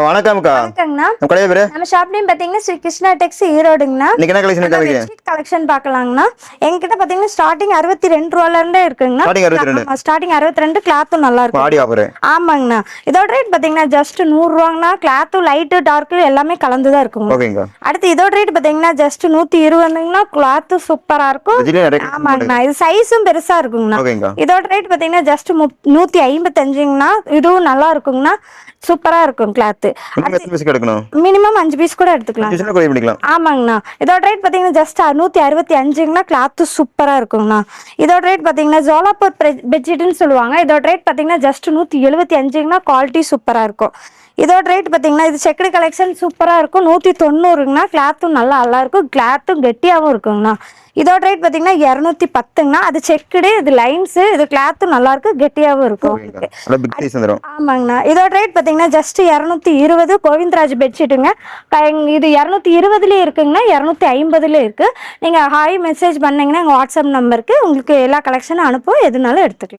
வணக்கம்க்கா. வணக்கங்கண்ணா. நம்ம கடை பேரு? நம்ம ஷாப் நேம் பாத்தீங்கன்னா ஸ்ரீ கிருஷ்ணா டெக்ஸ் ஈரோடுங்கண்ணா. இன்னைக்கு என்ன கலெக்ஷன் காமிக்கிறீங்க? பெட்ஷீட் கலெக்ஷன் பார்க்கலாங்கண்ணா. எங்ககிட்ட பாத்தீங்கன்னா ஸ்டார்டிங் 62 ரூபாயில இருந்தே இருக்குங்கண்ணா. ஸ்டார்டிங் 62. ஸ்டார்டிங் 62 கிளாத்தும் நல்லா இருக்கும். ஆடி ஆஃபர். ஆமாங்கண்ணா. இதோட ரேட் பாத்தீங்கன்னா ஜஸ்ட் 100 ரூபாங்கண்ணா. கிளாத்தும் லைட் டார்க் எல்லாமே கலந்து தான் இருக்குங்க. ஓகேங்கா. அடுத்து இதோட ரேட் பாத்தீங்கன்னா ஜஸ்ட் 120ங்கண்ணா. கிளாத்தும் சூப்பரா இருக்கும். ஆமாங்கண்ணா. இது சைஸும் பெருசா இருக்குங்கண்ணா. ஓகேங்கா. இதோட ரேட் பாத்தீங்கன்னா ஜஸ்ட் 155ங்கண்ணா. இதுவும் நல்லா இருக்குங்கண்ணா. சூப்பரா இருக்கும் கிளாத். மினிமம் 5 பீஸ் கூட எடுத்துக்கலாம். ஆமாங்கண்ணா. இதோட ரேட் பாத்தீங்கன்னா ஜஸ்ட் 165ங்கண்ணா. கிளாத் சூப்பரா இருக்குங்கண்ணா. இதோட ரேட் பாத்தீங்கன்னா ஜோலாப்பூர் பெட்ஷீட்னு சொல்லுவாங்க. இதோட ரேட் பாத்தீங்கன்னா ஜஸ்ட் 175ங்கண்ணா. குவாலிட்டி சூப்பரா இருக்கும். இதோட ரேட் பாத்தீங்கன்னா இது செக்குடு கலெக்ஷன் சூப்பரா இருக்கும். 190ங்கண்ணா. கிளாத்தும் நல்லா இருக்கும். கிளாத்தும் கெட்டியாவும் இருக்குங்கண்ணா. இதோட ரேட் பாத்தீங்கன்னா 210ங்கண்ணா. அது செக்குடு, இது லைன்ஸ், இது கிளாத்தும் நல்லா இருக்கு, கெட்டியாவும் இருக்கும். ஆமாங்கண்ணா. இதோட ரேட் பாத்தீங்கன்னா ஜஸ்ட் 220 கோவிந்தராஜ் பெட்ஷீட்டுங்க. இது 220லயே இருக்குங்கண்ணா. 250லயே இருக்கு. நீங்க ஹாய் மெசேஜ் பண்ணீங்கன்னா எங்க வாட்ஸ்அப் நம்பருக்கு உங்களுக்கு எல்லா கலெக்ஷனும் அனுப்புவோம். எதுனாலும் எடுத்துக்கலாம்.